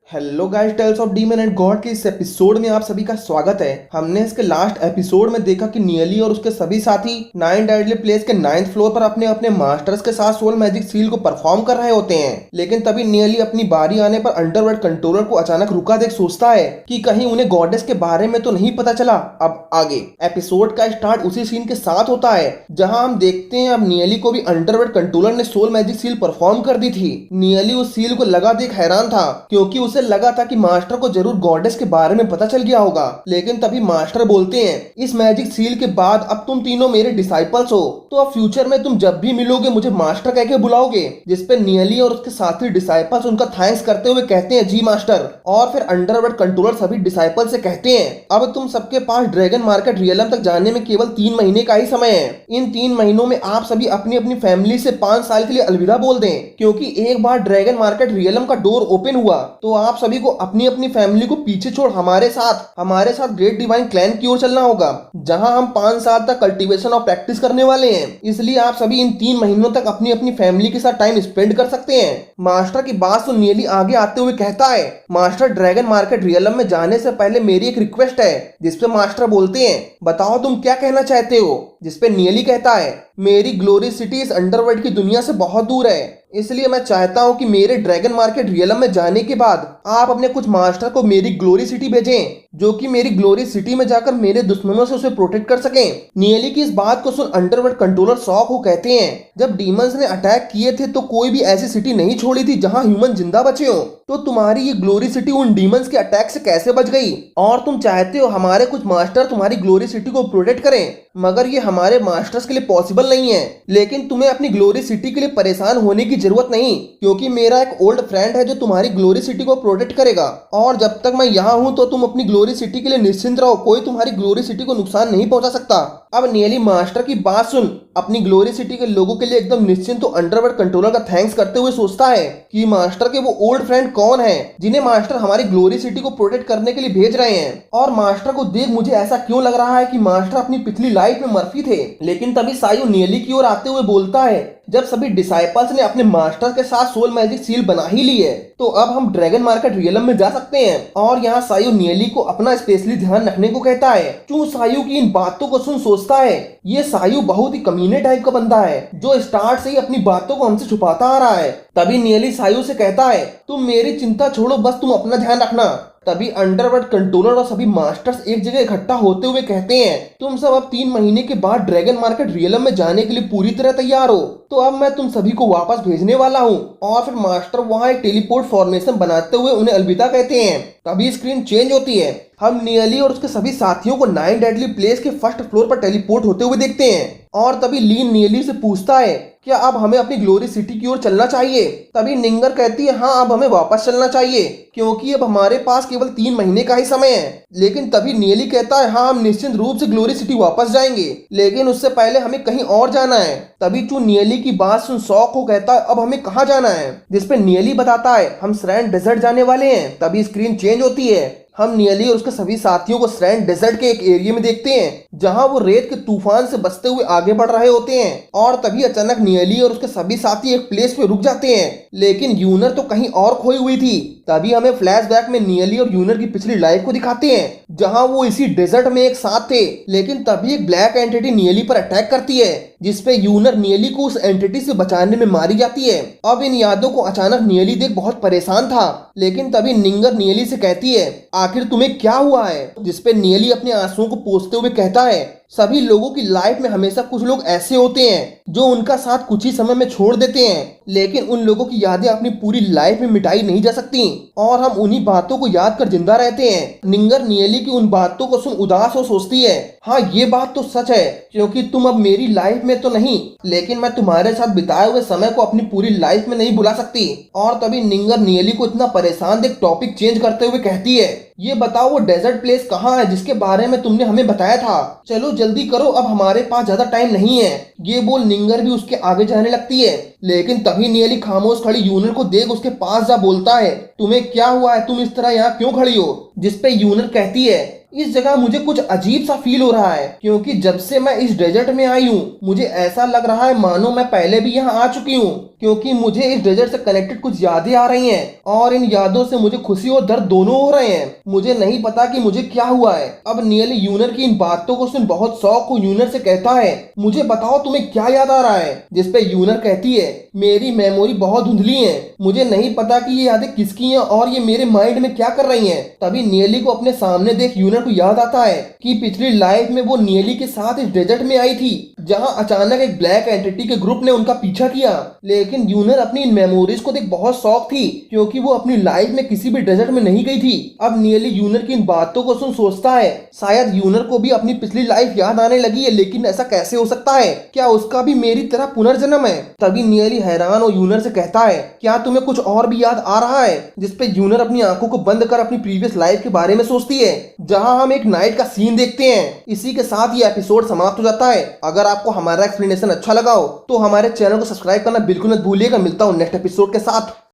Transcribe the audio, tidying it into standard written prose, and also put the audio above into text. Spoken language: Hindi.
Hello guys, tales of demon and god के इस एपिसोड में आप सभी का स्वागत है। हमने इसके लास्ट एपिसोड में देखा कि नियली और उसके सभी साथी 9 डेडली प्लेस के 9th फ्लोर पर अपने अपने मास्टर्स के साथ सोल मैजिक सील को परफॉर्म कर रहे होते हैं। लेकिन तभी नियली अपनी बारी आने पर अंडरवर्ल्ड कंट्रोलर को अचानक रुका देख सोचता है कि कहीं उन्हें गॉडेस के बारे में तो नहीं पता चला। अब आगे एपिसोड का स्टार्ट उसी सीन के साथ होता है जहाँ हम देखते हैं अब नियली को भी अंडरवर्ल्ड कंट्रोलर ने सोल मैजिक सील परफॉर्म कर दी थी। नियली उस सील को लगा देख हैरान था क्योंकि उसे लगा था कि मास्टर को जरूर गॉडेस के बारे में पता चल गया होगा। लेकिन तभी मास्टर बोलते हैं, इस मैजिक सील के बाद अब तुम तीनों मेरे डिसाइपल्स हो, तो अब फ्यूचर में तुम जब भी मिलोगे मुझे मास्टर कह के बुलाओगे। जिसपे नियली और उसके साथी डिसाइपल्स उनका थैंक्स करते हुए कहते हैं, जी मास्टर। और फिर अंडरवर्ल्ड कंट्रोलर सभी डिसाइपल से कहते हैं, अब तुम सबके पास ड्रैगन मार्केट रियलम तक जाने में केवल 3 महीने का ही समय है। इन 3 महीनों में आप सभी अपनी अपनी फैमिली से 5 साल के लिए अलविदा बोल दें, क्योंकि एक बार ड्रैगन मार्केट रियलम का डोर ओपन हुआ तो आप सभी को अपनी अपनी फैमिली को पीछे छोड़ हमारे साथ ग्रेट डिवाइन क्लैन की ओर चलना होगा, जहां हम 5 साल तक कल्टीवेशन और प्रैक्टिस करने वाले हैं। इसलिए आप सभी इन 3 महीनों तक अपनी अपनी फैमिली के साथ टाइम स्पेंड कर सकते हैं। मास्टर की बात सुन नियली आगे आते हुए कहता है, मास्टर ड्रैगन मार्केट रियलम में जाने से पहले मेरी एक रिक्वेस्ट है। जिसपे मास्टर बोलते हैं, बताओ तुम क्या कहना चाहते हो। जिसपे नियली कहता है, मेरी ग्लोरी सिटी इस अंडरवर्ल्ड की दुनिया से बहुत दूर है, इसलिए मैं चाहता हूं कि मेरे ड्रैगन मार्केट रियलम में जाने के बाद आप अपने कुछ मास्टर को मेरी ग्लोरी सिटी भेजें, जो कि मेरी ग्लोरी सिटी में जाकर मेरे दुश्मनों से उसे प्रोटेक्ट कर सकें। नियली की इस बात को सुन अंडरवर्ल्ड कंट्रोलर शॉक हो कहते हैं, जब डीमंस ने अटैक किए थे तो कोई भी ऐसी सिटी नहीं छोड़ी थी जहां ह्यूमन जिंदा बचे हो, तो तुम्हारी ये ग्लोरी सिटी उन डीमंस के अटैक से कैसे बच गई। और तुम चाहते हो हमारे कुछ मास्टर तुम्हारी ग्लोरी सिटी को प्रोटेक्ट करें, मगर ये हमारे मास्टर्स के लिए पॉसिबल नहीं है। लेकिन तुम्हें अपनी ग्लोरी सिटी के लिए परेशान होने की जरूरत नहीं, क्योंकि मेरा एक ओल्ड फ्रेंड है जो तुम्हारी ग्लोरी सिटी को प्रोटेक्ट करेगा। और जब तक मैं यहाँ हूँ तो तुम अपनी ग्लोरी सिटी के लिए निश्चिंत रहो, कोई तुम्हारी ग्लोरी सिटी को नुकसान नहीं पहुंचा सकता। अब नियली मास्टर की बात सुन अपनी ग्लोरी सिटी के लोगों के लिए एकदम निश्चिंत तो अंडरवर्ल्ड कंट्रोलर का थैंक्स करते हुए सोचता है कि मास्टर के वो ओल्ड फ्रेंड कौन है जिन्हें मास्टर हमारी ग्लोरी सिटी को प्रोटेक्ट करने के लिए भेज रहे हैं। और मास्टर को देख मुझे ऐसा क्यों लग रहा है कि मास्टर अपनी पिछली लाइफ में मर्फी थे। लेकिन तभी सायु नियली की ओर आते हुए बोलता है, जब सभी डिसाइपल्स ने अपने मास्टर के साथ सोल मैजिक सील बना ही ली है तो अब हम ड्रैगन मार्केट रियलम में जा सकते हैं। और यहाँ सायु नियली को अपना स्पेशली ध्यान रखने को कहता है। चू सायु की इन बातों को सुन सोचता है, ये सायु बहुत ही कमीने टाइप का बंदा है जो स्टार्ट से ही अपनी बातों को हमसे छुपाता आ रहा है। तभी नियली सायु से कहता है, तुम मेरी चिंता छोड़ो, बस तुम अपना ध्यान रखना। तभी अंडरवर्ल्ड कंट्रोलर और सभी मास्टर्स एक जगह इकट्ठा होते हुए कहते हैं, तुम सब अब 3 महीने के बाद ड्रैगन मार्केट रियलम में जाने के लिए पूरी तरह तैयार हो, तो अब मैं तुम सभी को वापस भेजने वाला हूँ। और फिर मास्टर वहाँ एक टेलीपोर्ट फॉर्मेशन बनाते हुए उन्हें अलविदा कहते हैं। तभी स्क्रीन चेंज होती है, हम नियली और उसके सभी साथियों को 9 डेडली प्लेस के फर्स्ट फ्लोर पर टेलीपोर्ट होते हुए देखते हैं। और तभी लीन नियली से पूछता है, क्या अब हमें अपनी ग्लोरी सिटी की ओर चलना चाहिए। तभी निंगर कहती है, हाँ अब हमें वापस चलना चाहिए, क्योंकि अब हमारे पास केवल 3 महीने का ही समय है। लेकिन तभी नियली कहता है, हाँ हम निश्चित रूप से ग्लोरी सिटी वापस जाएंगे, लेकिन उससे पहले हमें कहीं और जाना है। तभी चू नियली की बात सुन शौक हो कहता है, अब हमें कहाँ जाना है। जिसपे नियली बताता है, हम सैंड डेजर्ट जाने वाले हैं। तभी स्क्रीन चेंज होती है, हम नियली और उसके सभी साथियों को सैंड डेजर्ट के एक एरिया में देखते हैं जहां वो रेत के तूफान से बचते हुए आगे बढ़ रहे होते हैं। और तभी अचानक नियली और उसके सभी साथी एक प्लेस पे रुक जाते हैं, लेकिन यूनर तो कहीं और खोई हुई थी। तभी हमें फ्लैशबैक में नियली और यूनर की पिछली लाइफ को दिखाते हैं जहां वो इसी डेजर्ट में एक साथ थे। लेकिन तभी एक ब्लैक एंटिटी नियली पर अटैक करती है, जिसपे यूनर नियली को उस एंटिटी से बचाने में मारी जाती है। अब इन यादों को अचानक नियली देख बहुत परेशान था, लेकिन तभी निंगर नियली से कहती है, आखिर तुम्हें क्या हुआ है। जिसपे नियली अपने आंसुओं को पोंछते हुए कहता है, सभी लोगों की लाइफ में हमेशा कुछ लोग ऐसे होते हैं जो उनका साथ कुछ ही समय में छोड़ देते हैं, लेकिन उन लोगों की यादें अपनी पूरी लाइफ में मिटाई नहीं जा सकती और हम उन्हीं बातों को याद कर जिंदा रहते हैं। निंगर नियली की उन बातों को सुन उदास हो सोचती है, हाँ ये बात तो सच है, क्योंकि तुम अब मेरी लाइफ में तो नहीं, लेकिन मैं तुम्हारे साथ बिताए हुए समय को अपनी पूरी लाइफ में नहीं भुला सकती। और तभी निंगर नियली को इतना परेशान देख टॉपिक चेंज करते हुए कहती है, ये बताओ वो डेजर्ट प्लेस कहाँ है जिसके बारे में तुमने हमें बताया था। चलो जल्दी करो, अब हमारे पास ज्यादा टाइम नहीं है। ये बोल निंगर भी उसके आगे जाने लगती है, लेकिन तभी नियली खामोश खड़ी यूनर को देख उसके पास जा बोलता है, तुम्हें क्या हुआ है, तुम इस तरह यहाँ क्यों खड़ी हो। जिसपे यूनर कहती है, इस जगह मुझे कुछ अजीब सा फील हो रहा है, क्योंकि जब से मैं इस डेजर्ट में आई हूँ मुझे ऐसा लग रहा है मानो मैं पहले भी यहाँ आ चुकी हूँ। क्योंकि मुझे इस डेजर्ट से कनेक्टेड कुछ यादें आ रही हैं और इन यादों से मुझे खुशी और दर्द दोनों हो रहे हैं। मुझे नहीं पता कि मुझे क्या हुआ है। अब नियली यूनर की इन बातों को सुन बहुत शौक को यूनर से कहता है, मुझे बताओ तुम्हें क्या याद आ रहा है। जिसपे यूनर कहती है, मेरी मेमोरी बहुत धुंधली है, मुझे नहीं पता कि ये यादें किसकी हैं और ये मेरे माइंड में क्या कर रही हैं। तभी नियली को अपने सामने देख यूनर को याद आता है कि पिछली लाइफ में वो नियली के साथ इस डेजर्ट में आई थी, जहां अचानक एक ब्लैक एंटिटी के ग्रुप ने उनका पीछा किया। लेकिन यूनर अपनी इन मेमोरीज को देख बहुत शौक थी, क्योंकि वो अपनी लाइफ में किसी भी डेजर्ट में नहीं गई थी। अब नियली यूनर की इन बातों को सुन सोचता है, शायद यूनर को भी अपनी पिछली लाइफ याद आने लगी है, लेकिन ऐसा कैसे हो सकता है? क्या उसका भी मेरी तरह पुनर्जन्म है? तभी नियली हैरान और यूनर से कहता है, क्या तुम्हें कुछ और भी याद आ रहा है? जिसपे यूनर अपनी आंखों को बंद कर अपनी प्रीवियस लाइफ के बारे में सोचती है, जहां हम एक नाइट का सीन देखते हैं। इसी के साथ ये एपिसोड समाप्त हो जाता है। अगर आपको हमारा एक्सप्लेनेशन अच्छा लगा हो तो हमारे चैनल को सब्सक्राइब करना बिल्कुल मत भूलिएगा। मिलता हूं नेक्स्ट एपिसोड के साथ।